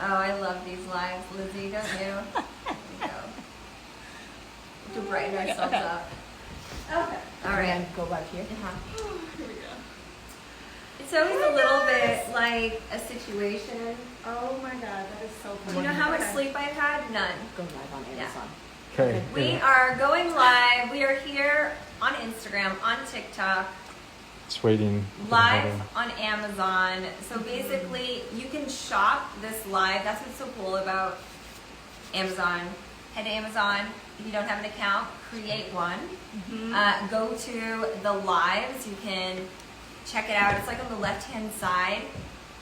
Oh, I love these lives, Lizzie, don't you? There we go. To brighten ourselves up. Okay. All right. And go back here. Here we go. It's always a little bit like a situation. Oh my god, that is so funny. Do you know how much sleep I've had? None. Go live on Amazon. Okay. We are going live. We are here on Instagram, on TikTok, It's waiting. live on Amazon. So basically, you can shop this live. That's what's so cool about Amazon. Head to Amazon. If you don't have an account, create one. Go to the lives. You can check it out. It's like on the left-hand side,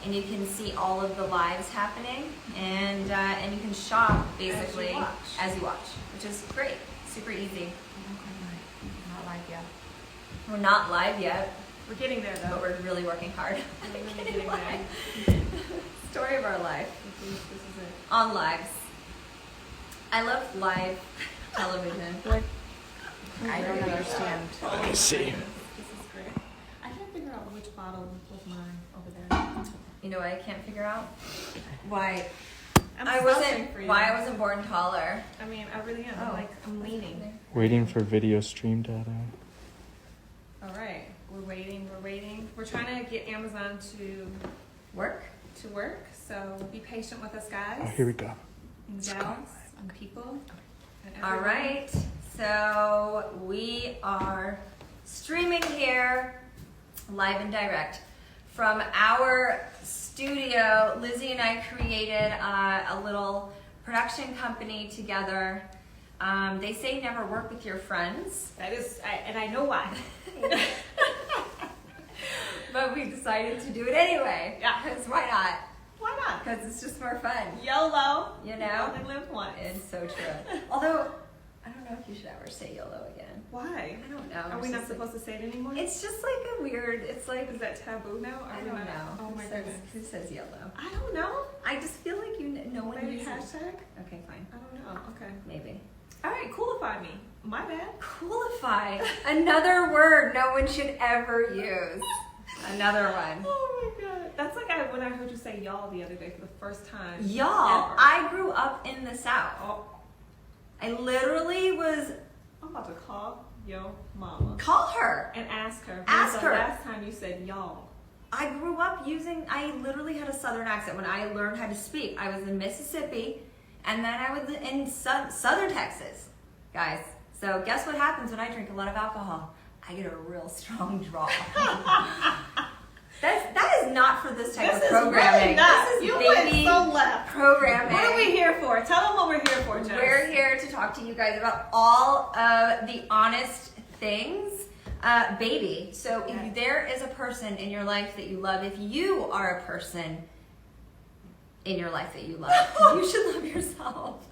and you can see all of the lives happening, and you can shop basically as you watch, which is great. Super easy. Not live yet. We're not live yet, We're getting there but though. we're really working hard. We're getting there. Story of our life. This is it. On lives. I love live television. What? I don't understand. Let me see. This is great. I can't figure out which bottle was mine over there. You know what I can't figure out? Why I'm I slouching for you. wasn't born taller. I mean, I really am. Oh. I'm leaning. Waiting for video stream data. All right, we're waiting. We're trying to get Amazon to Work? work. So be patient with us, guys. Oh, here we go. And gals and people. And All everyone. right. So we are streaming here live and direct from our studio. Lizzie and I created a little production company together. They say never work with your friends, That is, and I know why. but we decided to do it anyway. Yeah. Because why not? Why not? Because it's just more fun. YOLO. You know? Only live once. It's so true. Although, I don't know if you should ever say YOLO again. Why? I don't know. Are we It's not just supposed to say it anymore? It's just like a weird, it's like, Is that taboo now? Are I we don't not? know. Oh my goodness. Who says YOLO? I don't know. I just feel like no one Maybe uses hashtag? Okay, fine. I don't know. Okay. Maybe. All right, coolify me. My bad. Coolify. Another word no one should ever use. Another one. Oh my god. That's like when I heard you say y'all the other day for the first time. Y'all, ever. I grew up in the South. Oh, I literally was, I'm about to call yo mama call her. and ask her. Ask when's her. the last time you said y'all? I grew up I literally had a Southern accent when I learned how to speak. I was in Mississippi, and then I was in Southern Texas, guys. So guess what happens when I drink a lot of alcohol? I get a real strong draw. That is not for this type of programming. Really not. This is You baby went so left. programming. What are we here for? Tell them what we're here for, Jess. We're here to talk to you guys about all of the honest things. Baby, so if there is a person in your life that you love, if you are a person in your life that you love, you should love yourself.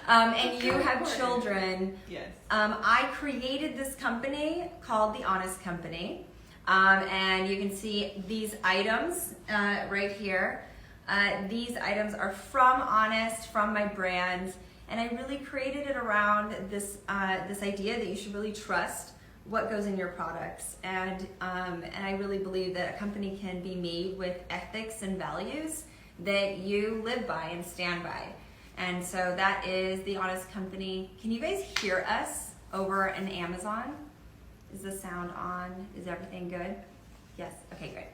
And you have children. Yes. I created this company called The Honest Company. And you can see these items right here. These items are from Honest, from my brand, and I really created it around this this idea that you should really trust what goes in your products, and I really believe that a company can be made with ethics and values that you live by and stand by. And so that is The Honest Company. Can you guys hear us over in Amazon? Is the sound on? Is everything good? Yes. Okay, great.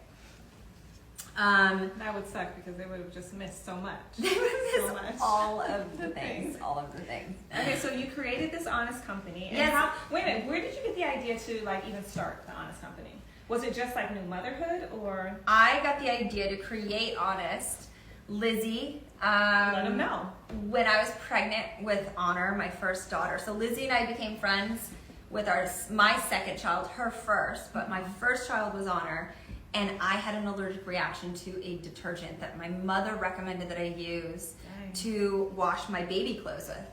That would suck because they would have just missed so much. They would miss So much. all of the things. All of the things. Okay, so you created this Honest Company. And Yes. wait a minute, where did you get the idea to like even start the Honest Company? Was it just like new motherhood or? I got the idea to create Honest. Lizzie. Let them know. When I was pregnant with Honor, my first daughter. So Lizzie and I became friends with my second child, her first, but my first child was Honor, and I had an allergic reaction to a detergent that my mother recommended that I use to wash my baby clothes with.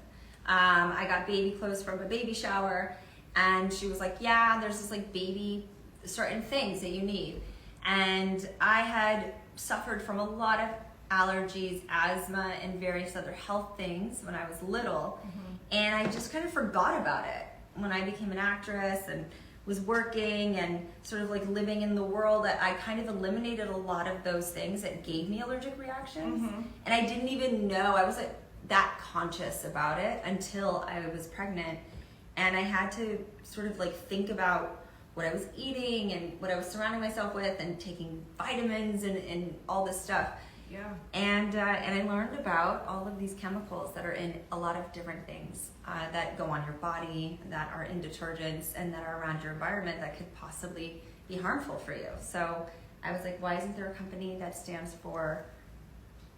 I got baby clothes from a baby shower, and she was like, yeah, there's this like baby certain things that you need. And I had suffered from a lot of allergies, asthma, and various other health things when I was little, and I just kind of forgot about it when I became an actress and was working and sort of like living in the world, that I kind of eliminated a lot of those things that gave me allergic reactions. Mhm. And I didn't even know, I wasn't that conscious about it until I was pregnant. And I had to sort of like think about what I was eating and what I was surrounding myself with and taking vitamins and all this stuff. Yeah. And I learned about all of these chemicals that are in a lot of different things that go on your body, that are in detergents, and that are around your environment that could possibly be harmful for you. So I was like, why isn't there a company that stands for,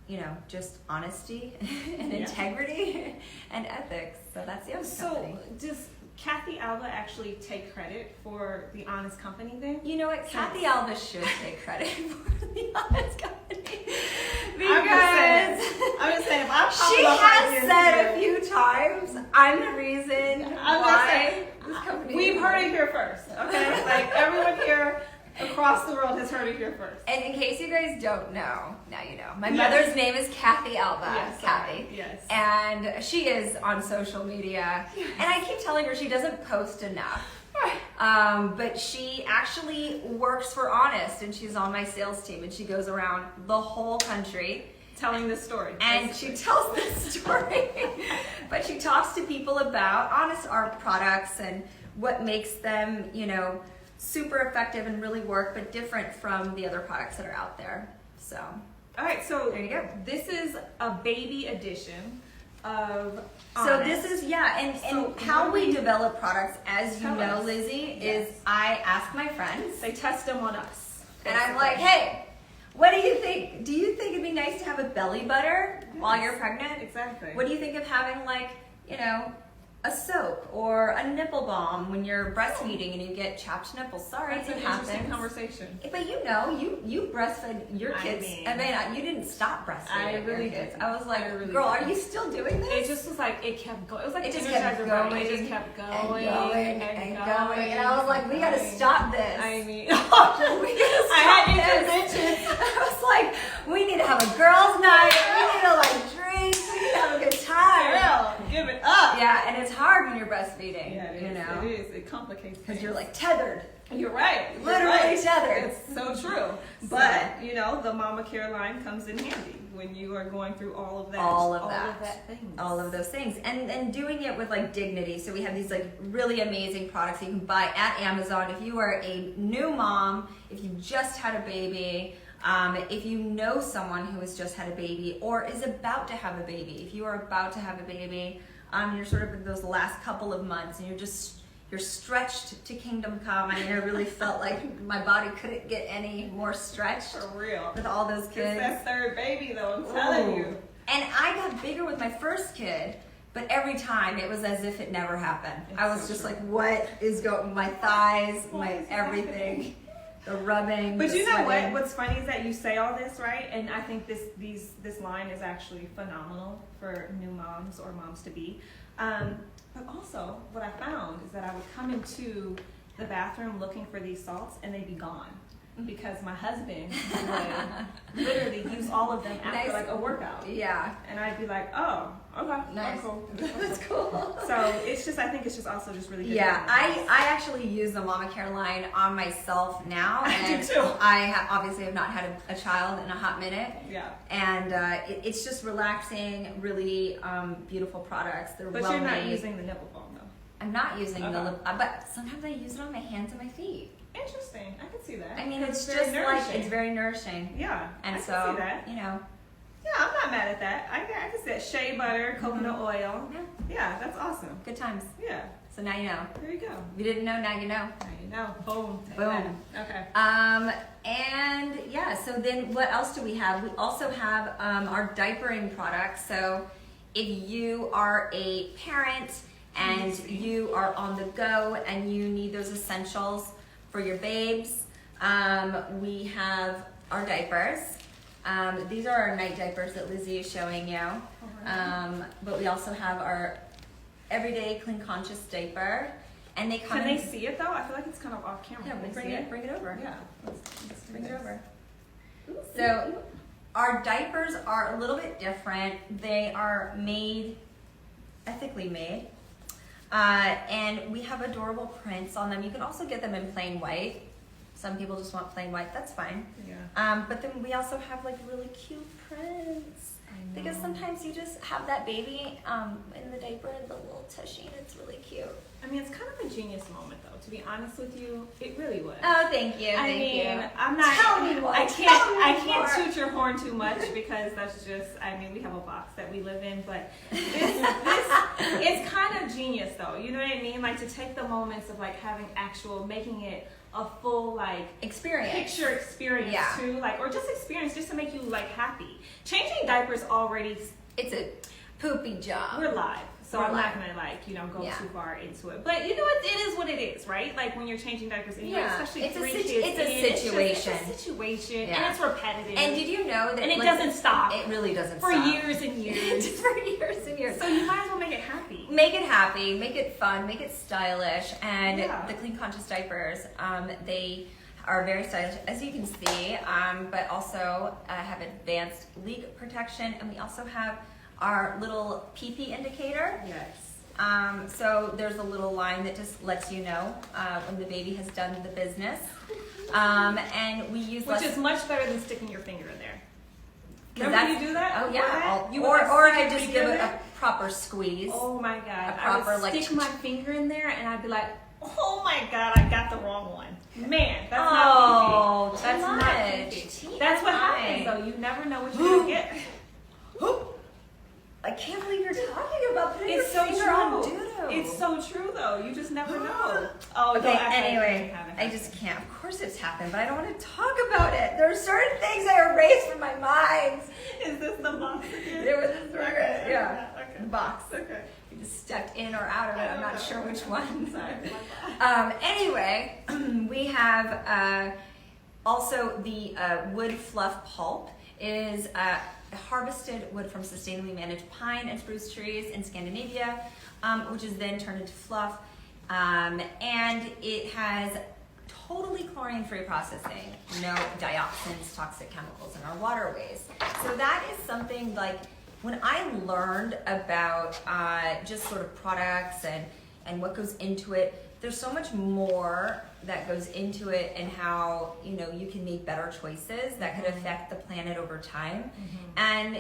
you know, just honesty and Yeah. integrity and ethics? So that's the Honest Company. So does Kathy Alba actually take credit for the Honest Company thing? You know what? Kathy Alba should take credit for the Honest Company I'm just saying, if I'm she has said a few times, I'm the reason why this company. We've heard it here first, okay? Like everyone here across the world has heard it here first. And in case you guys don't know, now you know. My Yes. mother's name is Kathy Alba. Yes, Kathy. yes. And she is on social media. And I keep telling her she doesn't post enough. But she actually works for Honest, and she's on my sales team, and she goes around the whole country Telling this story. and basically. she tells this story. But she talks to people about Honest, our products, and what makes them, you know, super effective and really work, but different from the other products that are out there. So All right, so there you go. this is a baby edition of So Honest. this is, yeah, and So how what we do we- develop products, as you Tell know, us. Lizzie, Yes. is I ask my friends, They test them on us. and I'm like, hey, what do you think? Do you think it'd be nice to have a belly butter while you're pregnant? Exactly. What do you think of having, like, you know, a soap or a nipple balm when you're breastfeeding and you get chapped nipples? Sorry, That's it an interesting happens. conversation. But you know, you breastfed your I kids. mean- I mean, you didn't stop breastfeeding I really your kids. didn't. I was like, I really girl, are didn't. you still doing this? It just was like, it kept going. It was like It just an kept Energizer Bunny. going It just kept and going going and going. And I was like, we gotta going. stop this. I mean, we gotta I had stop this. interventions. I was like, we need to have a girls' night. We need to like drink. We need to have a good time. Girl, give it up. Yeah, and it's hard when you're breastfeeding. Yeah, it you is. know, It is. It complicates because things. you're like tethered. You're right. You're Literally right. tethered. It's so true. But you know, the Mama Care line comes in handy when you are going through all of that. All of that things. all of those things, and doing it with like dignity. So we have these like really amazing products that you can buy at Amazon if you are a new mom, if you just had a baby, if you know someone who has just had a baby or is about to have a baby. If you are about to have a baby, you're sort of in those last couple of months and you're stretched to kingdom come. I mean, I really felt like my body couldn't get any more stretched For real. with all those It's kids. that third baby though, I'm telling Ooh. you. And I got bigger with my first kid, but every time it was as if it never happened. It's I was so just true. like, what is going? My thighs, What my is everything, the rubbing. But the you know what? sweating. What's funny is that you say all this, right? And I think this line is actually phenomenal for new moms or moms to be. But also, what I found is that I would come into the bathroom looking for these salts and they'd be gone. Because my husband would literally use all of them after Nice. like a workout. Yeah, And I'd be like, oh, okay, nice. cool. That's cool. So it's just, I think it's just also just really good. Yeah, to have. I actually use the Mama Care line on myself now. I do And too. I obviously have not had a child in a hot minute. Yeah. And it's just relaxing, really beautiful products. They're But well you're not made. using the nipple balm though. I'm not using the Okay. lip, but sometimes I use it on my hands and my feet. Interesting. I can see that. I mean, it's very just like, nourishing. it's very nourishing. Yeah. And I so, can see that. you know, Yeah, I'm not mad at that. I can see that. Shea butter, coconut oil. yeah, Yeah, that's awesome. good times. Yeah. So now you know. There you go. If you didn't know, now you know. Now you know. Boom. Take Boom. that. Okay. And yeah, so then what else do we have? We also have our diapering products. So if you are a parent and you are on the go and you need those essentials for your babes, we have our diapers. These are our night diapers that Lizzie is showing you. But we also have our everyday clean conscious diaper, and they come Can in. they see it though? I feel like it's kind of off camera. Yeah, Can we'll they see bring it over. Yeah. Let's do Bring it this. over. So our diapers are a little bit different. They are made, ethically made. And we have adorable prints on them. You can also get them in plain white. Some people just want plain white, that's fine. Yeah. But then we also have like really cute prints. Because sometimes you just have that baby in the diaper and the little tushy, and it's really cute. I mean, it's kind of a genius moment, though. To be honest with you, it really was. Oh, thank you. I Thank mean, you. I'm not. Tell me more. I Tell me can't more. toot your horn too much because that's just. I mean, we have a box that we live in, but this it's kind of genius, though. You know what I mean? Like to take the moments of like having actual, making it a full like Experience. picture experience Yeah. too, like or just experience just to make you like happy. Changing diapers already. It's a poopy job. We're live, so We're I'm live. not gonna like go Yeah. too far into it. But you know what? It is what it is, right? Like when you're changing diapers, anyway, Yeah. especially It's a 3 situ- kids. it's a in, situation. It's a situation, Yeah. and it's repetitive. And did you know that? And it like, doesn't stop. It really doesn't for stop. years and years. For years and years. So you might as well make it happy. Make it happy, make it fun, make it stylish, and Yeah. the Clean Conscious diapers, they are very stylish, as you can see, but also have advanced leak protection, and we also have our little pee-pee indicator. Yes. So there's a little line that just lets you know when the baby has done the business, and we use Which less. is much better than sticking your finger in there. 'Cause Remember that's- you do that? Oh Before yeah, that? You would, or like, or stick I your just finger give in it there? a proper squeeze. Oh my god! A proper, I would like, stick my finger in there, and I'd be like, "Oh my god, I got the wrong one." Man, that's Oh, not too That's not much. pee-pee. That's what happens, though. You never know what you're gonna get. I can't believe you're talking about putting It's your so finger true. on doo-doo. It's so true, though. You just never know. Oh, Okay, don't act like anyway, you haven't I had just can't. Of course it's happened, but I don't want to talk about it. There are certain things I erased from my mind. it. Is this the box again? There was this Okay, yeah, okay. the box. Okay. You just stepped in or out of it. I'm not sure which one. Sorry. my bad. Anyway, we have also the wood fluff pulp is harvested wood from sustainably managed pine and spruce trees in Scandinavia, which is then turned into fluff. And it has totally chlorine-free processing, no dioxins, toxic chemicals in our waterways. So that is something like when I learned about just sort of products and what goes into it, there's so much more that goes into it and how you can make better choices that could affect the planet over time. And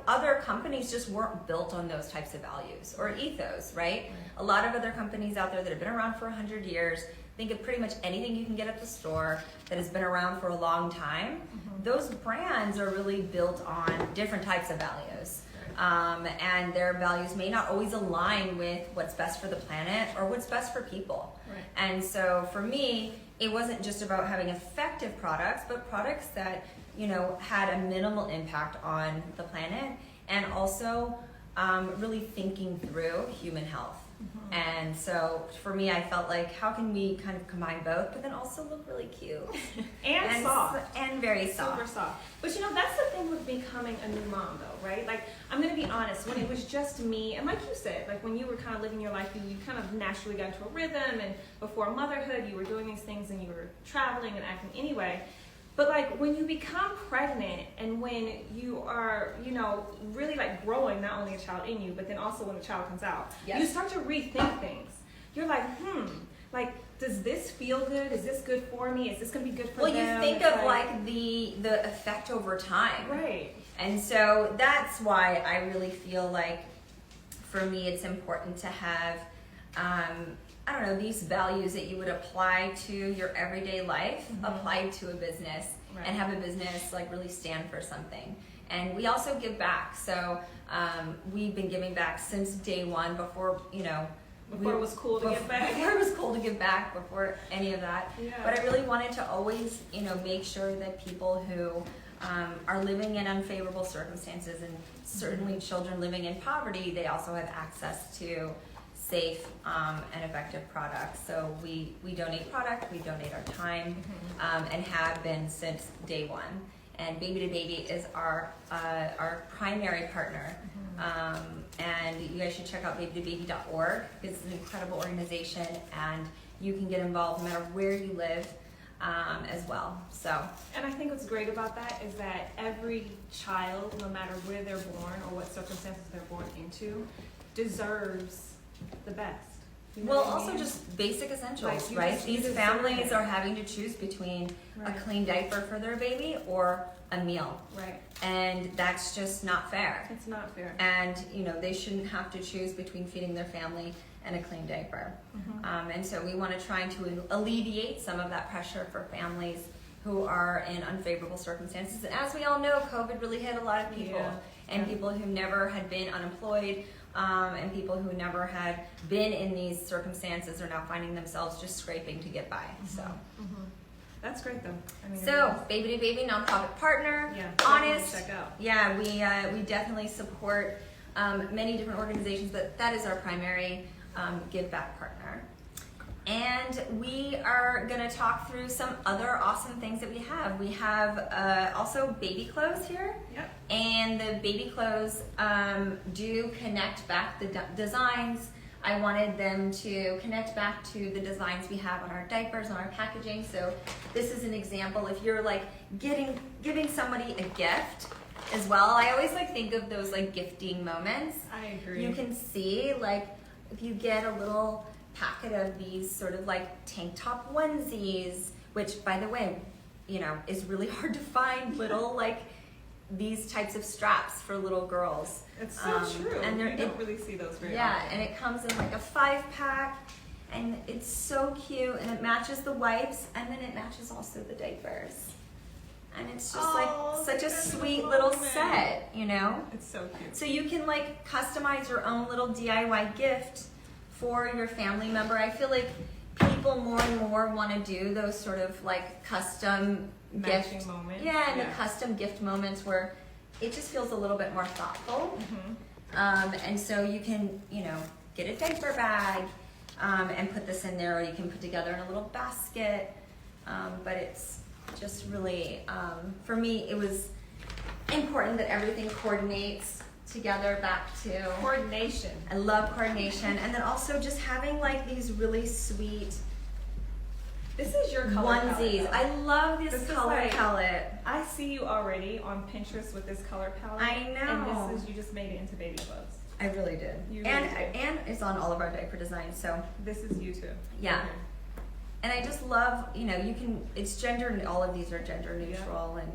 other companies just weren't built on those types of values or ethos, right? A lot of other companies out there that have been around for 100 years, think of pretty much anything you can get at the store that has been around for a long time. Those brands are really built on different types of values. And their values may not always align with what's best for the planet or what's best for people. Right. And so for me, it wasn't just about having effective products, but products that, had a minimal impact on the planet and also really thinking through human health. And so for me, I felt like, how can we kind of combine both, but then also look really cute And soft. and very soft. Super soft. But that's the thing with becoming a new mom, though, right? Like, I'm gonna be honest, when it was just me, and like you said, like when you were kind of living your life, you kind of naturally got into a rhythm, and before motherhood, you were doing these things and you were traveling and acting anyway. But like when you become pregnant and when you are, really like growing not only a child in you, but then also when the child comes out, Yes. you start to rethink things. You're like, like, does this feel good? Is this good for me? Is this gonna be good for Well, them? you think It's of like the effect over time. right. And so that's why I really feel like for me it's important to have these values that you would apply to your everyday life applied to a business Right. and have a business like really stand for something. And we also give back. So we've been giving back since day one before Before it was cool to give back. Before it was cool to give back, before any of that. Yeah. But I really wanted to always, make sure that people who are living in unfavorable circumstances, and certainly children living in poverty, they also have access to safe and effective products. So we donate product, we donate our time, and have been since day one. And Baby to Baby is our primary partner. And you guys should check out babytobaby.org. It's an incredible organization, and you can get involved no matter where you live as well. So, And I think what's great about that is that every child, no matter where they're born or what circumstances they're born into, deserves the best. You know Well, what I also mean? just basic essentials, Like, you right? just- you These deserve families it. are having to choose between a Right. clean diaper for their baby or a meal. Right. And that's just not fair. It's not fair. And, you know, they shouldn't have to choose between feeding their family and a clean diaper. And so we want to try to alleviate some of that pressure for families who are in unfavorable circumstances. And as we all know, COVID really hit a lot of people. Yeah. And Yeah. people who never had been unemployed, and people who never had been in these circumstances are now finding themselves just scraping to get by. So, That's great though. I mean, so Baby to Baby nonprofit partner, yeah, honest. Check out. Yeah, we definitely support many different organizations, but that is our primary give back partner. And we are going to talk through some other awesome things that we have. We have also baby clothes here. Yep. And the baby clothes do connect back the designs. I wanted them to connect back to the designs we have on our diapers, on our packaging. So this is an example. If you're like giving somebody a gift as well, I always like think of those like gifting moments. I agree. You can see like if you get a little packet of these sort of like tank top onesies, which by the way, you know, is really hard to find little like these types of straps for little girls. It's so true. And you don't really see those very yeah, often. and it comes in like a 5-pack, and it's so cute, and it matches the wipes, and then it matches also the diapers. And it's just Oh, like such a such a sweet little moment. set, you know? It's so cute. So you can like customize your own little DIY gift for your family member. I feel like people more and more want to do those sort of like custom Matching gift moments. Yeah, and the custom gift moments where it just feels a little bit more thoughtful. And so you can, you know, get a diaper bag and put this in there, or you can put together in a little basket. But it's just really, for me, it was important that everything coordinates together back to Coordination. I love coordination, and then also just having like these really sweet This is your color onesies. palette, though. I love this This is color like- palette. I see you already on Pinterest with this color palette. I know. And this is, you just made it into baby clothes. I really did. You and really did. and it's on all of our diaper designs. So This is you too. yeah. Okay. And I just love, you know, you can. It's gender. All of these are gender neutral, and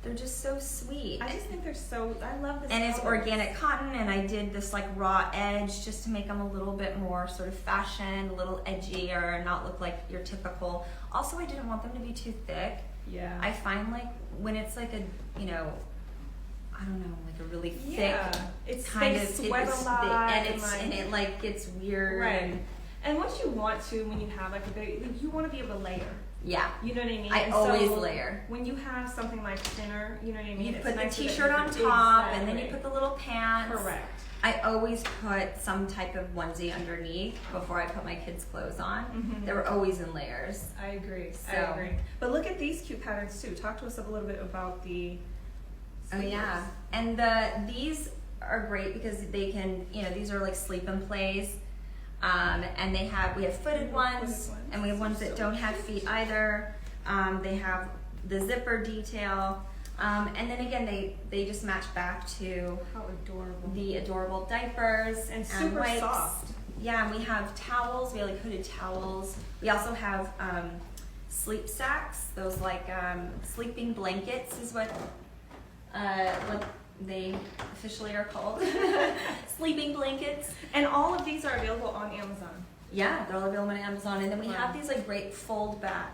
they're just so sweet. I just think they're so, I love this And it's color. organic cotton, and I did this like raw edge just to make them a little bit more sort of fashion, a little edgier, not look like your typical. Also, I didn't want them to be too thick. Yeah. I find like when it's like a, you know, I don't know, like a really thick Yeah. It's kind they of sweat it's a lot and and, it's like, and it like gets weird. right. And what you want to when you have like a baby, like, you want to be able to layer. Yeah. You know what I mean? I And always so layer. When you have something like thinner, you know what I mean? You It's put the nicer that t-shirt you on can- top, and then you Exactly. put the little pants. Correct. I always put some type of onesie underneath before I put my kids' clothes on. Mhm. They were always in layers. I agree. So- I agree. But look at these cute patterns too. Talk to us a little bit about the. Oh yeah, and these are great because they can, you know, these are like sleep and plays, and we have footed ones, and we have ones that don't have feet either. They have the zipper detail, and then again they just match back to How adorable. the adorable diapers And super wipes. soft. Yeah, and we have towels. We have like hooded towels. We also have sleep sacks. Those like sleeping blankets is what they officially are called. Sleeping blankets. And all of these are available on Amazon. Yeah, they're all available on Amazon. And then we Wow. have these like great fold back.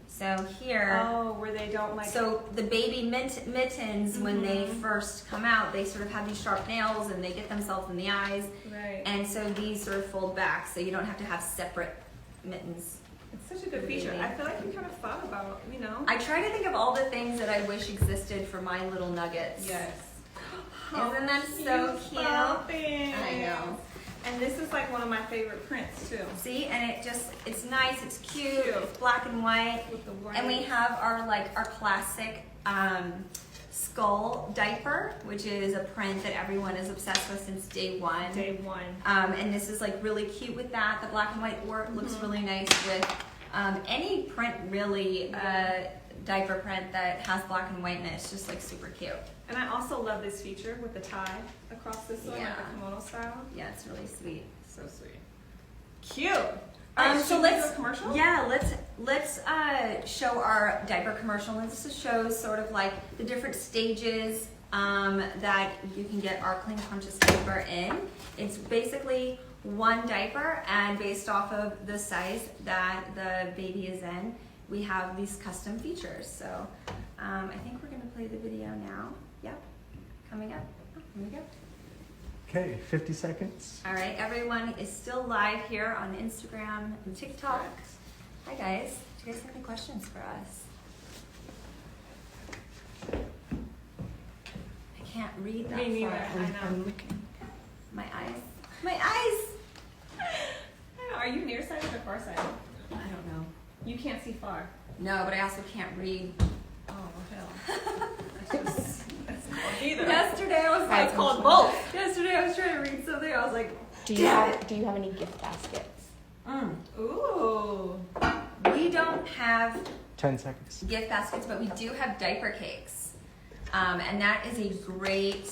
So here. Oh, where they don't like. So the baby mittens, when they first come out, they sort of have these sharp nails and they get themselves in the eyes. Right. And so these sort of fold back, so you don't have to have separate mittens. It's such a good feature. Baby. I feel like you kind of thought about, you know. I try to think of all the things that I wish existed for my little nuggets. Yes. Isn't that so cute? I know. And this is like one of my favorite prints too. See, and it's nice, it's cute, Cute. it's black and white. With the white. And we have our classic skull diaper, which is a print that everyone is obsessed with since day one. Day one. And this is like really cute with that. The black and white work looks really nice with any print really, diaper print that has black and white in it. It's just like super cute. And I also love this feature with the tie across this one, like Yeah. a kimono style. Yeah, it's really sweet. So sweet. Cute. Alright, So should we do let's a commercial? Yeah, let's show our diaper commercial. And this shows sort of like the different stages that you can get our Clean Conscious diaper in. It's basically one diaper, and based off of the size that the baby is in, we have these custom features. So I think we're gonna play the video now. Yep, coming up. Oh, here we go. Okay, 50 seconds. All right, everyone is still live here on Instagram and TikTok. Hi guys, do you guys have any questions for us? I can't read that Me neither. far. I know. I'm looking. My eyes. My eyes! I know. Are you nearsighted or farsighted? I don't know. You can't see far. No, but I also can't read. Oh hell. That's neither. Yesterday I was It's called both. Yesterday I was trying to read something. I was like, Do you have any gift baskets? Ooh. we don't have 10 seconds. gift baskets, but we do have diaper cakes. And that is a great,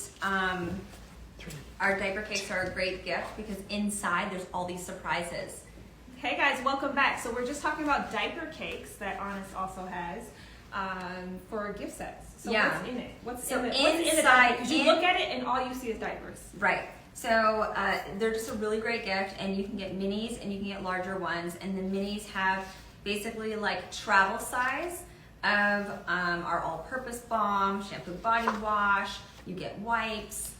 our diaper cakes are a great gift because inside there's all these surprises. Hey guys, welcome back. So we're just talking about diaper cakes that Honest also has for gift sets. So Yeah. what's in it? What's So in the inside- diaper? 'Cause you look at it and all you see is diapers. Right. So they're just a really great gift, and you can get minis and you can get larger ones. And the minis have basically like travel size of our all-purpose balm, shampoo, body wash. You get wipes,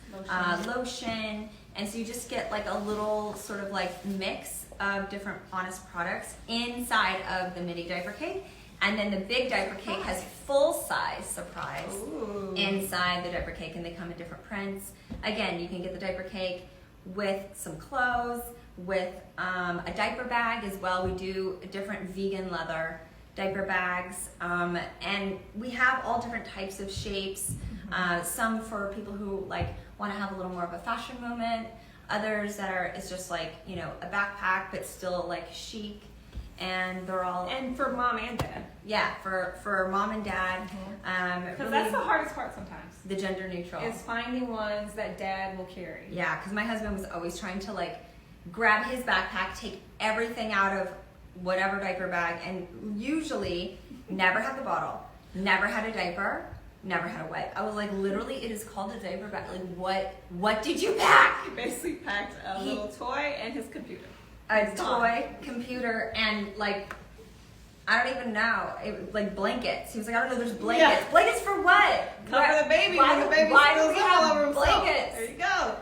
lotion, and so you just get like a little sort of like mix of different Honest products inside of the mini diaper cake. And then the big diaper cake has full-size surprise Ooh. inside the diaper cake, and they come in different prints. Again, you can get the diaper cake with some clothes, with a diaper bag as well. We do different vegan leather diaper bags, and we have all different types of shapes. Some for people who like want to have a little more of a fashion moment. Others that are, it's just like, you know, a backpack but still like chic. And they're all, And for mom and dad. yeah, for mom and dad. Because Really that's the hardest part sometimes. the gender neutral. Is finding ones that dad will carry. Yeah, because my husband was always trying to like grab his backpack, take everything out of whatever diaper bag, and usually never had the bottle, never had a diaper, never had a wipe. I was like, literally, it is called a diaper bag. Like, what did you pack? He basically packed a little toy and his computer. A toy, computer, and like, I don't even know, like blankets. He was like, I don't know, there's blankets. Yeah. Blankets for what? Cover the baby Why, when the baby why do spills we all have over himself. blankets? There you go.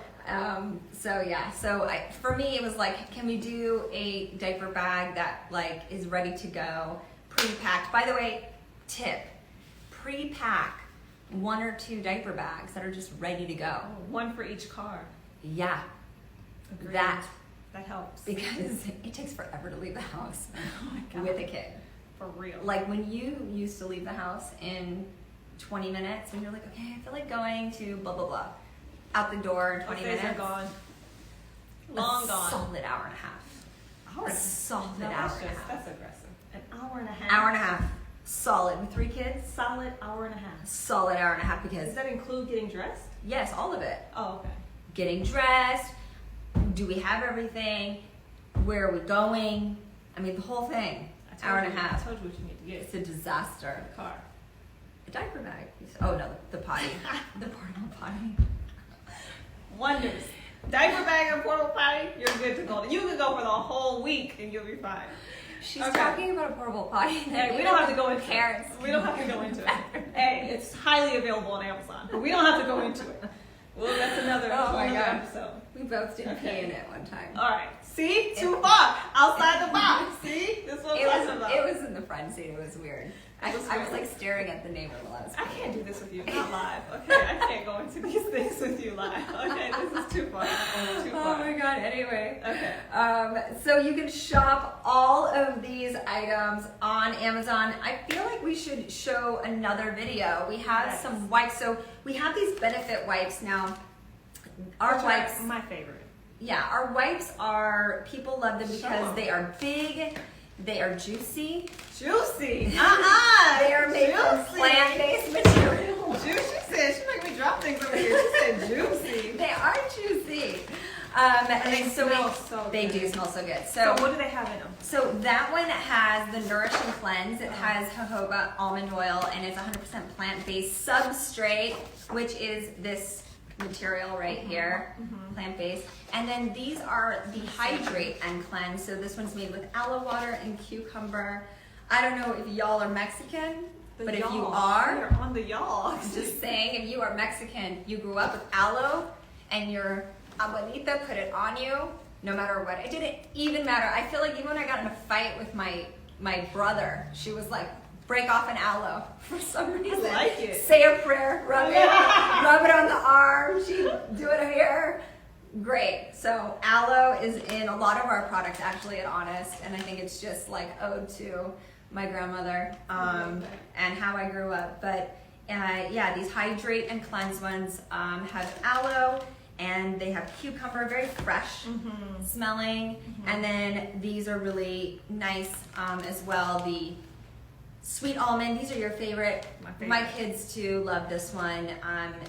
So for me it was like, can we do a diaper bag that like is ready to go, pre-packed? By the way, tip, pre-pack 1 or 2 diaper bags that are just ready to go. One for each car. Yeah, Agreed. that, That helps. because it takes forever to leave the house Oh my God. with a kid. For real. Like when you used to leave the house in 20 minutes and you're like, okay, I feel like going to blah, blah, blah. Out the door in 20 Those days minutes. are gone. Long a gone. Solid hour and a half. Hour A and a solid No, hour that's and a half. that's aggressive. An hour and a half. Hour and a half. Solid. With 3 kids, Solid hour and a half. solid hour and a half Does because, that include getting dressed? yes, all of it. Oh, okay. Getting dressed. Do we have everything? Where are we going? I mean, the whole thing. Hour and a half. I told you what you need to get. It's a disaster. The car. A diaper bag. Oh no, the potty. The portable potty. Wonders. Diaper bag and portable potty, you're good to go. You can go for the whole week and you'll be fine. She's Okay. talking about a portable potty. Hey, we don't have to go into parents. it. We don't have to go into it. Hey, it's highly available on Amazon, but we don't have to go into it. Well, that's another, Oh my another God. episode. We both did Okay. pee in it one time. All right. See? Too far. Outside the box. See? This is what I'm talking about. It was in the front seat. It was weird. I was like staring at the neighbor while I was. I can't do this with you. Not live. Okay, I can't go into these things with you live. Okay, this is too far. Too Oh far. my God. Anyway. Okay. So you can shop all of these items on Amazon. I feel like we should show another video. We have Yes. some wipes. So we have these benefit wipes now. Our Which are wipes. my favorite. Yeah, our wipes are, people love them Show because 'em. they are big, they are juicy, Juicy. they are made from Juicy. plant-based material. Juicy. She said she make me drop things over here. She said juicy. They are juicy. And they so smell so they good. do smell so good. So what do they have in them? So that one has the Nourish and Cleanse. It has jojoba almond oil, and it's 100% plant-based substrate, which is this material right here, plant-based. And then these are the Hydrate and Cleanse. So this one's made with aloe water and cucumber. I don't know if y'all are Mexican, but if you are, You're on the y'all. just saying, if you are Mexican, you grew up with aloe, and your abuelita put it on you, no matter what. It didn't even matter. I feel like even when I got in a fight with my brother, she was like, break off an aloe for some reason. I like it. Say a prayer, rub it on the arm. She do it here. Great. So aloe is in a lot of our products actually at Honest, and I think it's just like ode to my grandmother and how I grew up. But yeah, these Hydrate and Cleanse ones have aloe, and they have cucumber, very fresh smelling. And then these are really nice as well. The sweet almond, these are your favorite. My kids too love this one.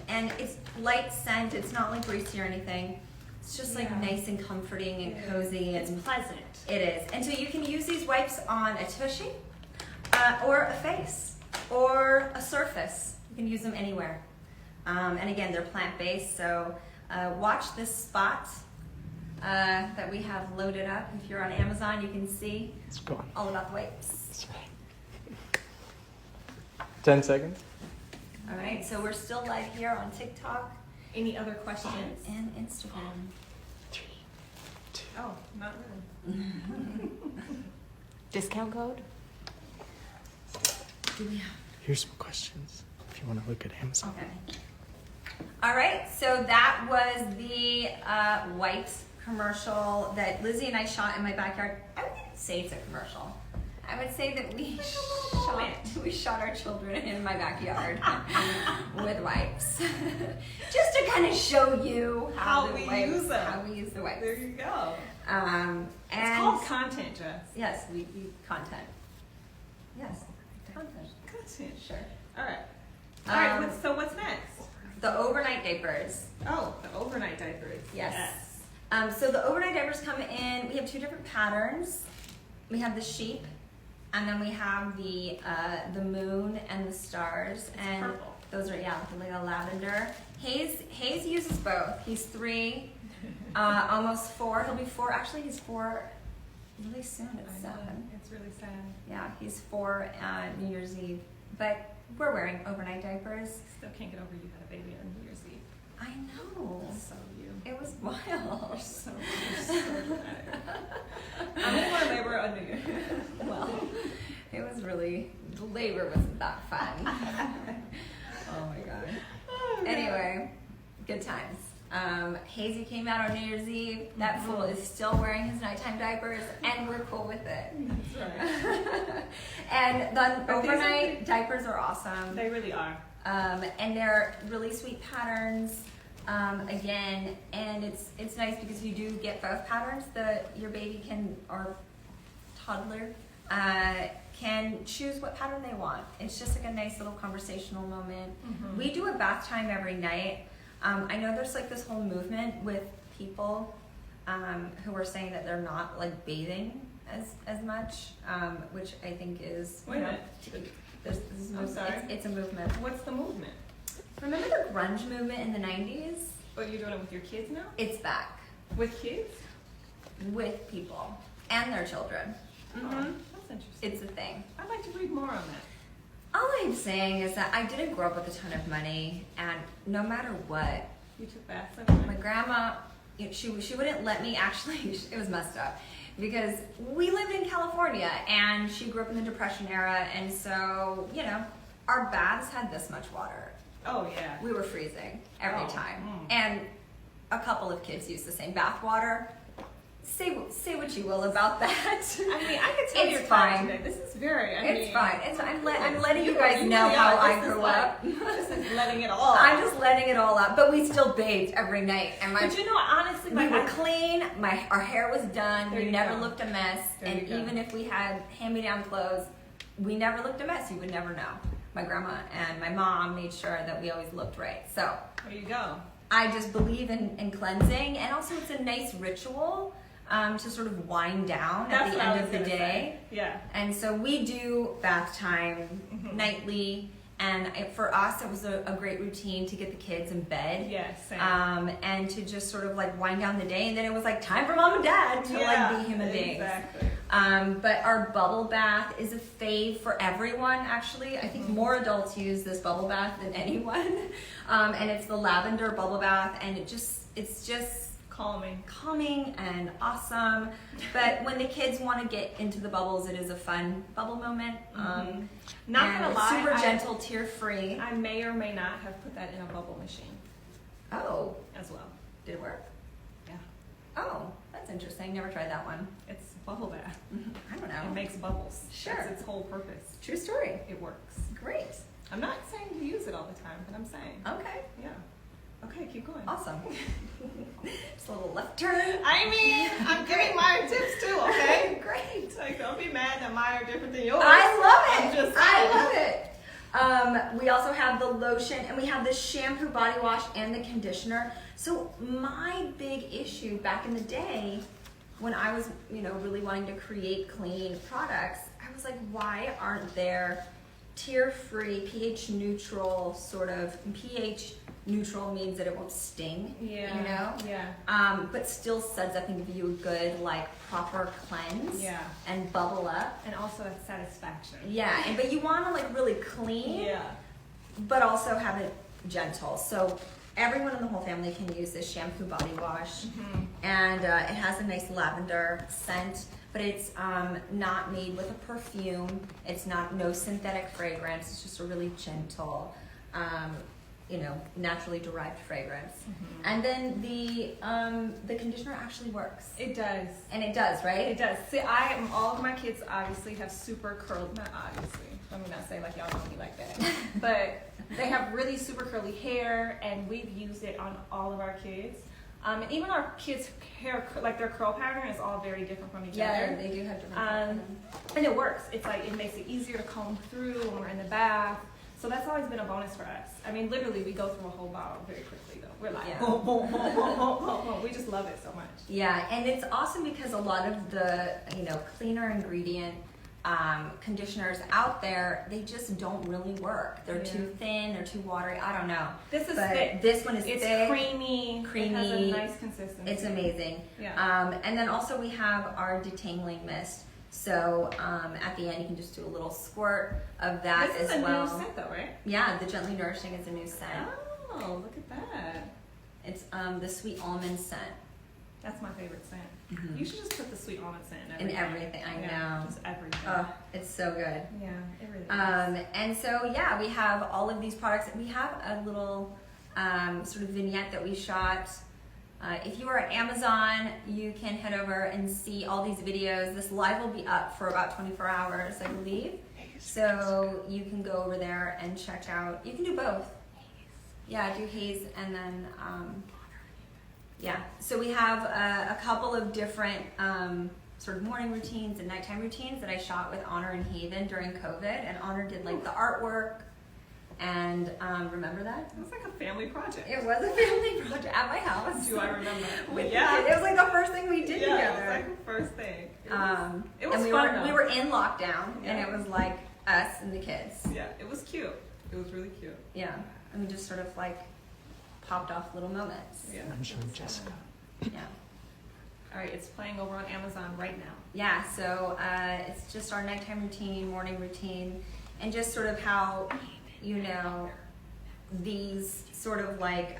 And it's light scent, it's not like greasy or anything. It's just like nice and comforting and cozy. It's pleasant. It is. And so you can use these wipes on a tushy or a face or a surface. You can use them anywhere. And again, they're plant-based, so watch this spot that we have loaded up. If you're on Amazon, you can see It's gone. all about the wipes. That's right. 10 seconds. All right, so we're still live here on TikTok Any other questions? and Instagram. 3, 2. Oh, not really. Discount code? Do we have? Here's some questions if you want to look at Amazon. Okay. All right, so that was the wipes commercial that Lizzie and I shot in my backyard. I wouldn't say it's a commercial. I would say that we shot our children in my backyard with wipes, just to kind of show you How the we wipes, use them. how we use the wipes. There you go. And It's called content, Jess. yes, we content. Yes, content. Content. Sure. All right. All right. Um, So what's next? The overnight diapers. Oh, the overnight diapers. Yes. So the overnight diapers come in. We have two different patterns. We have the sheep, and then we have the moon and the stars. And purple. those are like a lavender. Hayes uses both. He's 3, almost 4. He'll be 4. Actually, he's 4 really soon. It's 7. It's really sad. Yeah, he's 4 New Year's Eve. But we're wearing overnight diapers. Still can't get over you had a baby on New Year's Eve. I know. So you. It was wild. You're so dramatic. I'm in my labor on New Year's. Well, it was really, the labor wasn't that fun. Oh my God. Oh, God. Anyway, good times. Hazy came out on New Year's Eve. That fool is still wearing his nighttime diapers, and we're cool with it. That's right. And the But these are overnight diapers are awesome. They really are. And they're really sweet patterns. Again, and it's nice because you do get both patterns. Your baby can, or toddler, can choose what pattern they want. It's just like a nice little conversational moment. We do a bath time every night. I know there's like this whole movement with people who are saying that they're not like bathing as much, which I think is, Wait a minute. This is I'm sorry. It's a movement. What's the movement? Remember the grunge movement in the 90s? Oh, you're doing it with your kids now? It's back With kids? with people and their children. Oh, that's interesting. It's a thing. I'd like to read more on that. All I'm saying is that I didn't grow up with a ton of money, and no matter what, You took baths every my night? grandma, she wouldn't let me actually, it was messed up, because we lived in California, and she grew up in the Depression era, and so, our baths had this much water. Oh, yeah. We were freezing every Oh, time. mm. And a couple of kids used the same bath water. Say what you will about that. I mean, I could tell It's you're fine. tired today. This is very, It's fine. I'm letting you You guys really know how are. I This is grew like- up. This is letting it all. I'm just letting it all out. But we still bathed every night. And But you know, honestly, we like, were clean. Our hair was done. There We you never go. looked a mess. There And you go. even if we had hand-me-down clothes, we never looked a mess. You would never know. My grandma and my mom made sure that we always looked right. So there you go. I just believe in cleansing, and also it's a nice ritual to sort of wind down at the end of the day. Yeah. And so we do bath time nightly, and for us it was a great routine to get the kids in bed. Yes. Same. And to just sort of like wind down the day, and then it was like time for mom and dad to like be human beings. Exactly. But our bubble bath is a fave for everyone, actually. I think more adults use this bubble bath than anyone. And it's the lavender bubble bath, and it's just calming and awesome. But when the kids want to get into the bubbles, it is a fun bubble moment. Not gonna lie, super gentle, tear-free. I may or may not have put that in a bubble machine Oh, as well. did it work? Yeah. Oh, that's interesting. Never tried that one. It's bubble bath. I don't It know. makes bubbles. Sure. That's its whole purpose. True story. It works. Great. I'm not saying to use it all the time, but I'm saying. Okay. Yeah. Okay, keep going. Awesome. Just a little left turn. I mean, I'm giving mine tips too, okay? Great. Like, don't be mad that mine are different than yours. I love I'm it. just I saying. love it. We also have the lotion, and we have the shampoo, body wash, and the conditioner. So my big issue back in the day, when I was, really wanting to create clean products, I was like, why aren't there tear-free, pH neutral sort of? pH neutral means that it won't sting. Yeah. But still suds up and give you a good, like, proper cleanse. Yeah. And bubble up. And also that satisfaction. Yeah, but you want to like really clean, Yeah. but also have it gentle. So everyone in the whole family can use this shampoo body wash, and it has a nice lavender scent, but it's not made with a perfume. It's no synthetic fragrance. It's just a really gentle, naturally derived fragrance. And then the conditioner actually works. It does. And it does, right? It does. See, all of my kids obviously have super curly, not obviously, let me not say like y'all know me like that, but they have really super curly hair, and we've used it on all of our kids. And even our kids' hair, like their curl pattern is all very different from each other. They do have different and it works. It's like, it makes it easier to comb through when we're in the bath. So that's always been a bonus for us. I mean, literally, we go through a whole bottle very quickly, though. We're like, boom, boom, boom, boom, boom, boom. We just love it so much. Yeah, and it's awesome because a lot of the, cleaner ingredient conditioners out there, they just don't really work. They're too thin, they're too watery. I don't know. This is but thick. This one is It's thick. creamy. It has a nice consistency. It's amazing. Yeah. And then also we have our detangling mist. So at the end, you can just do a little squirt of that This as is well. a new scent, though, right? Yeah, the Gently Nourishing is a new scent. Oh, look at that. It's the sweet almond scent. That's my favorite scent. You should just put the sweet almond scent In everything, I know. Just everything. Oh, it's so good. Yeah, it really is. And so, yeah, we have all of these products. We have a little sort of vignette that we shot. If you are at Amazon, you can head over and see all these videos. This live will be up for about 24 hours, I believe. So you can go over there and check out. You can do both. Yeah, do haze and then, yeah. So we have a couple of different sort of morning routines and nighttime routines that I shot with Honor and Haven during COVID. And Honor did like the artwork. And remember that? It was like a family project. It was a family project at my house. Do I remember? It was like the first thing we did together. It was like the first thing. It was and fun. We were in lockdown, and it was like us and the kids. Yeah, it was cute. It was really cute. Yeah, and we just sort of like popped off little moments. Yeah. I'm showing Jessica. Yeah. All right, it's playing over on Amazon right now. Yeah, so it's just our nighttime routine, morning routine, and just sort of how, these sort of like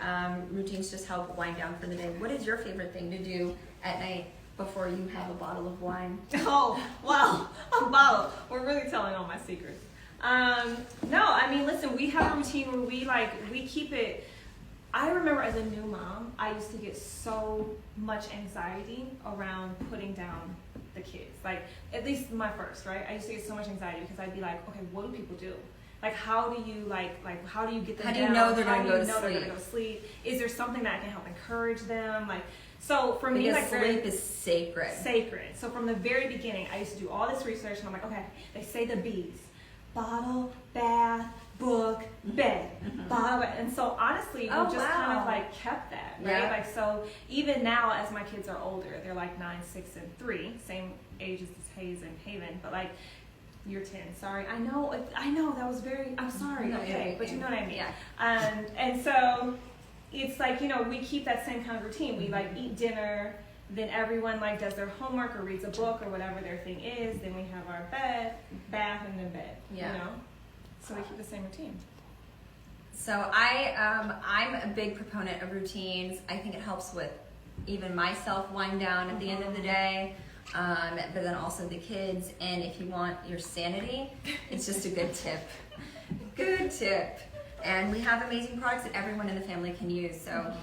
routines just help wind down for the day. What is your favorite thing to do at night before you have a bottle of wine? Oh, wow, a bottle. We're really telling all my secrets. No, I mean, listen, we have a routine where we keep it. I remember as a new mom, I used to get so much anxiety around putting down the kids. Like, at least my first, right? I used to get so much anxiety because I'd be like, okay, what do people do? Like, how do you how do you get them down? How do you know they're going to go to they're sleep? going to go to sleep? Is there something that can help encourage them? Like, so for me, Because like, sleep is sacred. Sacred. So from the very beginning, I used to do all this research, and I'm like, okay, they say the B's: bottle, bath, book, bed, blah, blah. And so honestly, we Oh, just kind wow. of like kept that, right? Yeah. Like, so even now as my kids are older, they're like 9, 6, and 3, same ages as Hayes and Haven, but like, you're 10, sorry. I know, that was very, I'm sorry, No, okay, yeah, but you know what I mean. Yeah. And so it's like, you know, we keep that same kind of routine. We like eat dinner, then everyone like does their homework or reads a book or whatever their thing is, then we have our bed, bath, and then bed, Yeah. you know? So we keep the same routine. So I'm a big proponent of routines. I think it helps with even myself wind down at the end of the day, but then also the kids. And if you want your sanity, it's just a good tip. Good tip. And we have amazing products that everyone in the family can use. So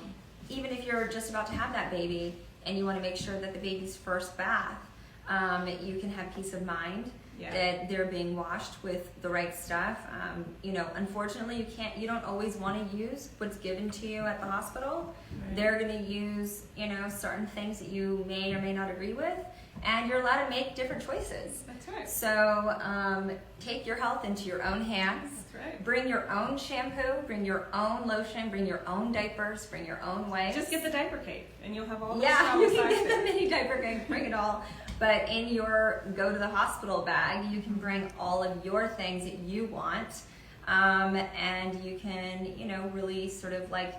even if you're just about to have that baby and you want to make sure that the baby's first bath, you can have peace of mind. Yeah. That they're being washed with the right stuff. You know, unfortunately, you don't always want to use what's given to you at the hospital. Right. They're going to use, you know, certain things that you may or may not agree with, and you're allowed to make different choices. That's right. So take your health into your own hands. That's right. Bring your own shampoo, bring your own lotion, bring your own diapers, bring your own wipes. Just get the diaper cake, and you'll have all the Yeah, stuff you can besides get the it. mini diaper cake, bring it all. But in your go to the hospital bag, you can bring all of your things that you want. And you can, you know, really sort of like,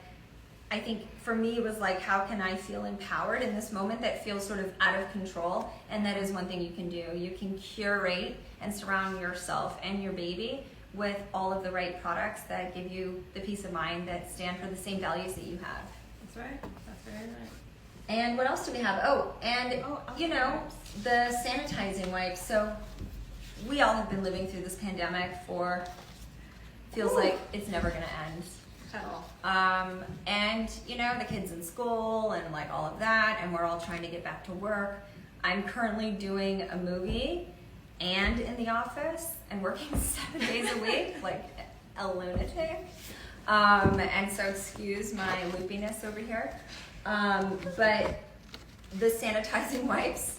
I think for me it was like, how can I feel empowered in this moment that feels sort of out of control? And that is one thing you can do. You can curate and surround yourself and your baby with all of the right products that give you the peace of mind that stand for the same values that you have. That's right. That's very right. And what else do we have? Oh, and you know, the sanitizing wipes. So we all have been living through this pandemic for, feels like it's never gonna end. At all. And you know, the kids in school and like all of that, and we're all trying to get back to work. I'm currently doing a movie and in the office and working 7 days a week, like a lunatic. And so excuse my loopiness over here. But the sanitizing wipes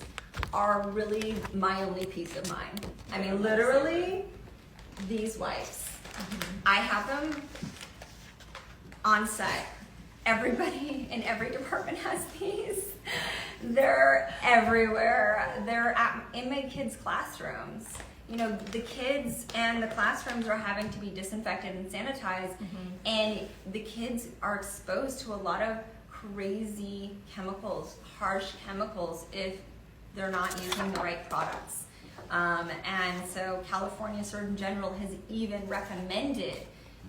are really my only peace of mind. I mean, literally, these wipes. I have them on set. Everybody in every department has these. They're everywhere. They're in my kids' classrooms. You know, the kids and the classrooms are having to be disinfected and sanitized, and the kids are exposed to a lot of crazy chemicals, harsh chemicals, if they're not using the right products. And so California Surgeon General has even recommended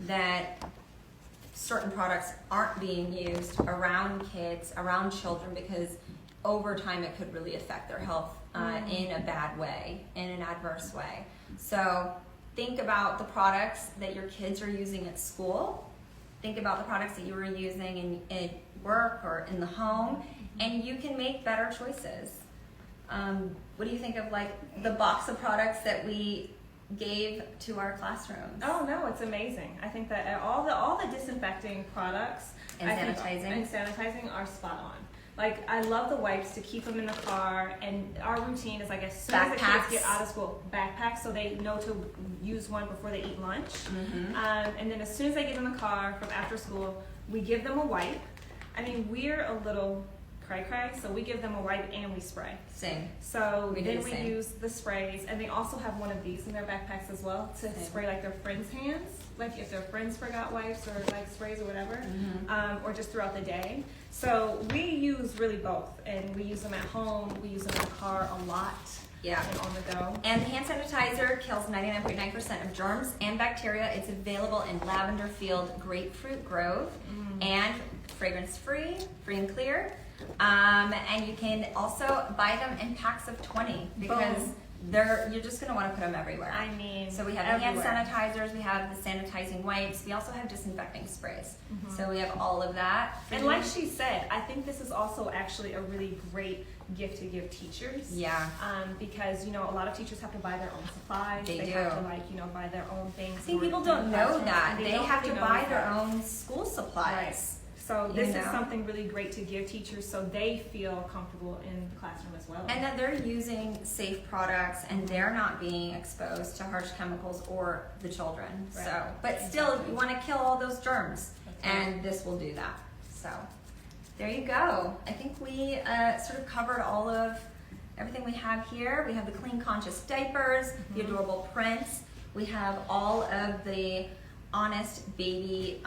that certain products aren't being used around kids, around children, because over time it could really affect their health in a bad way, in an adverse way. So think about the products that your kids are using at school. Think about the products that you were using in work or in the home, and you can make better choices. What do you think of like the box of products that we gave to our classrooms? Oh no, it's amazing. I think that all the disinfecting products And sanitizing are spot on. Like, I love the wipes to keep them in the car, and our routine is like as soon as the kids get out of school, backpacks, so they know to use one before they eat lunch. And then as soon as they get in the car from after school, we give them a wipe. I mean, we're a little cray-cray, so we give them a wipe and we spray. Same. So We do then the we same. use the sprays, and they also have one of these in their backpacks as well to Same. spray like their friends' hands, like if their friends forgot wipes or like sprays or whatever, or just throughout the day. So we use really both, and we use them at home, we use them in the car a lot, Yeah. and on the go. And the hand sanitizer kills 99.9% of germs and bacteria. It's available in Lavender Field, Grapefruit Grove, and fragrance-free, free and clear. And you can also buy them in packs of 20 because Boom. you're just going to want to put them everywhere. I mean, So we have the hand everywhere. sanitizers, we have the sanitizing wipes, we also have disinfecting sprays. So we have all of that. And like she said, I think this is also actually a really great gift to give teachers. Yeah. Because, you know, a lot of teachers have to buy their own supplies. They have do. to, like, you know, buy their own things. I think for people their don't know classrooms, that. and They don't have to really know buy their that. own school supplies. So this You is know? something really great to give teachers so they feel comfortable in the classroom as well. And that they're using safe products and they're not being exposed to harsh chemicals or the children. Right. So, but still, you want to kill all those germs, That's right. and this will do that. So, there you go. I think we sort of covered all of everything we have here. We have the clean, conscious diapers, the adorable prints. We have all of the honest baby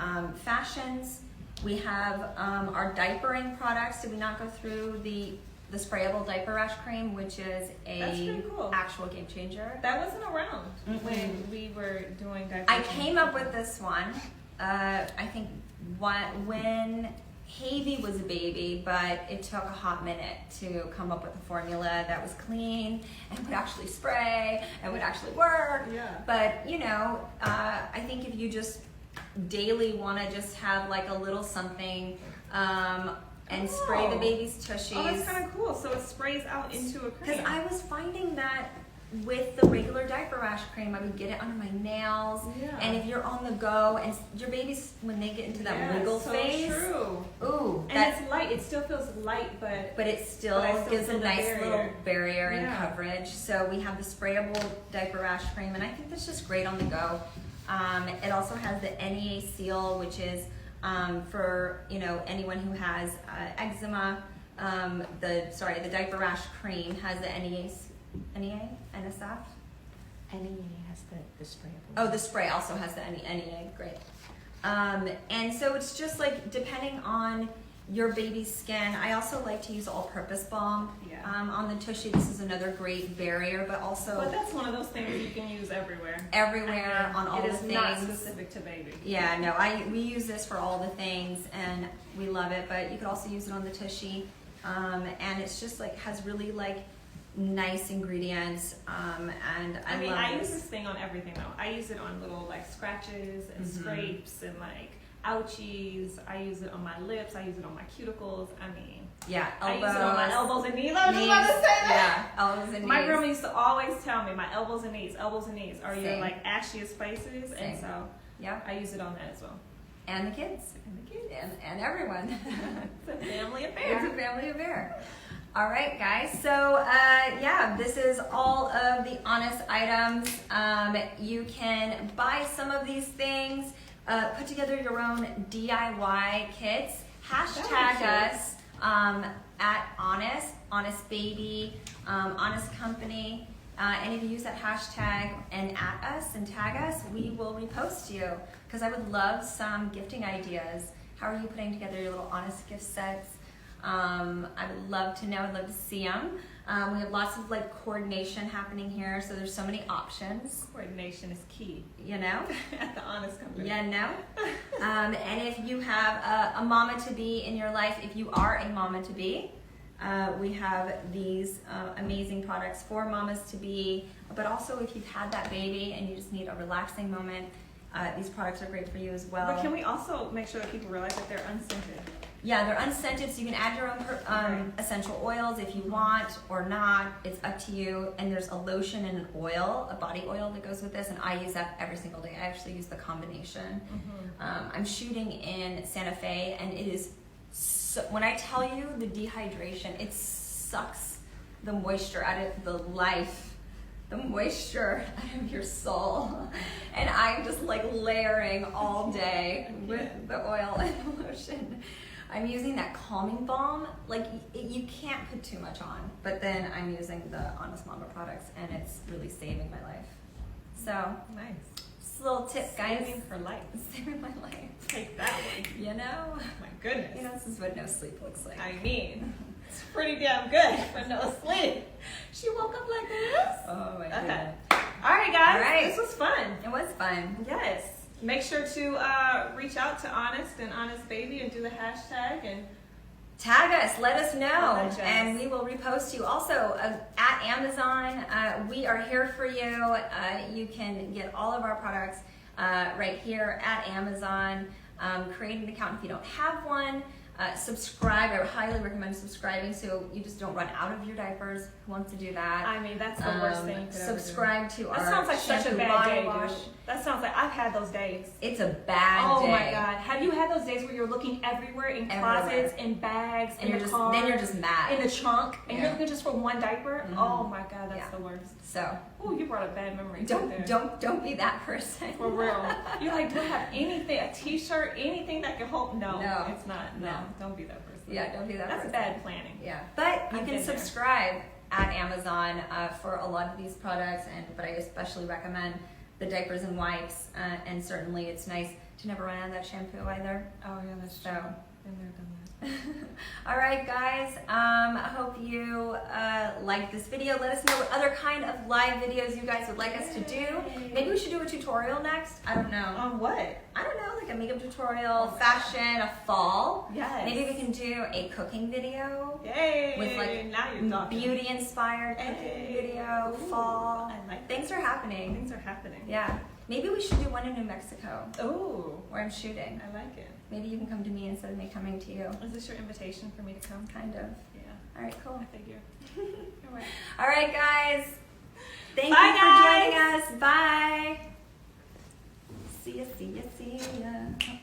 fashions. We have our diapering products. Did we not go through the sprayable diaper rash cream, which is That's a pretty cool. actual game changer? That wasn't around when we were doing diapers. I came up with this one. I think when Havy was a baby, but it took a hot minute to come up with a formula that was clean and would actually spray and would actually work. Yeah. But I think if you just daily want to just have like a little something and spray the baby's tushies. Oh, that's kind of cool. So it sprays out into a cream. Because I was finding that with the regular diaper rash cream, I would get it under my nails. Yeah. And if you're on the go, and your babies, when they get into that wiggle so phase, true. ooh, And it's light. It still feels light, but it still But I still gives a feel the nice barrier. little barrier and Yeah. coverage. So we have the sprayable diaper rash cream, and I think that's just great on the go. It also has the NEA seal, which is for anyone who has eczema. The diaper rash cream has the NEA, NSF. NEA has the sprayable. Oh, the spray also has the NEA. Great. And so it's just like depending on your baby's skin. I also like to use all-purpose balm Yeah. on the tushy. This is another great barrier, but also But that's one of those things you can use everywhere. everywhere on all it the is things. not specific to baby. Yeah, no, we use this for all the things and we love it, but you could also use it on the tushy. And it's just like has really like nice ingredients. And I love I this. use this thing on everything though. I use it on little like scratches and Mhm. scrapes and like ouchies. I use it on my lips. I use it on my cuticles. Yeah, I elbows. use it on my elbows and knees. I was just about to knees, say that. Yeah, elbows and My knees. grandma used to always tell me my elbows and knees are your Same. like ashiest places, and Same. so Yep, I use it on that as well. and the kids. And the kids. And everyone. It's a family It's affair. a family affair. All right, guys. So, this is all of the Honest items. You can buy some of these things, put together your own DIY kits. Hashtag That us at Honest Baby, Honest Company. And if you use that hashtag and at us and tag us, we will repost you. Because I would love some gifting ideas. How are you putting together your little Honest gift sets? I would love to know. I'd love to see them. We have lots of like coordination happening here, so there's so many options. Coordination is key At the Honest Company. And if you have a mama to be in your life, if you are a mama to be, we have these amazing products for mamas to be. But also, if you've had that baby and you just need a relaxing moment, these products are great for you as well. But can we also make sure that people realize that they're unscented? Yeah, they're unscented, so you can add your own essential oils if you want or not. It's up to you. And there's a lotion and an oil, a body oil that goes with this, and I use that every single day. I actually use the combination. I'm shooting in Santa Fe, and it is so, when I tell you the dehydration, it sucks the moisture out of the moisture out of your soul. And I'm just like layering all day with the oil and the lotion. I'm using that calming balm. Like you can't put too much on, but then I'm using the Honest Mama products, and it's really saving my life. So Nice. just a little tip, guys. Saving her life. Saving my life. Take that one. You know, My goodness. this is what no sleep looks like. I mean, it's pretty damn good for no sleep. She woke up like this. Oh my Okay. goodness. All right, guys. All right. This was fun. It was fun. Yes. Make sure to reach out to Honest and Honest Baby and do the hashtag and Tag us, let us know, All that jazz. and we will repost you. Also, at Amazon, we are here for you. You can get all of our products right here at Amazon. Create an account if you don't have one. Subscribe. I highly recommend subscribing so you just don't run out of your diapers. Who wants to do that? I mean, that's the worst thing you could ever do. Subscribe to our That sounds like such a shampoo bad body day, wash. dude. That sounds like I've had those days. It's a bad Oh day. my god. Have you had those days where you're looking everywhere in closets, in bags, And in you're the just car, then you're just mad. in the trunk, and Yeah. you're looking just for one diaper? Mhm. Oh my god, that's Yeah. the worst. So Oh, you brought a bad memory. right there. don't be that person. For real. You're like, do I have anything, a t-shirt, anything that can hold? No, No. it's not. No, No. don't be that person. Yeah, don't be that That's person. bad planning. Yeah, but you I've can been there. subscribe at Amazon for a lot of these products, but I especially recommend the diapers and wipes, and certainly it's nice to never run out of that shampoo either. Oh yeah, that's So. true. Been there, done that. All right, guys. I hope you liked this video. Let us know what other kind of live videos you guys would like us to do. Maybe we should do a tutorial next. I don't know. On what? I don't know, like a makeup tutorial, fashion, a fall. Yes. Maybe we can do a cooking video. Yay! With, like, now you're talking. Beauty-inspired cooking Hey. video, Ooh, fall. I like Things are happening. Things are happening. Yeah. Maybe we should do one in New Mexico Ooh, where I'm shooting. I like it. Maybe you can come to me instead of me coming to you. Is this your invitation for me to come? Kind of. Yeah, All right, cool. I figure. All right. All right, guys. Thank Bye, you for guys. joining us. Bye. See ya, see ya, see ya.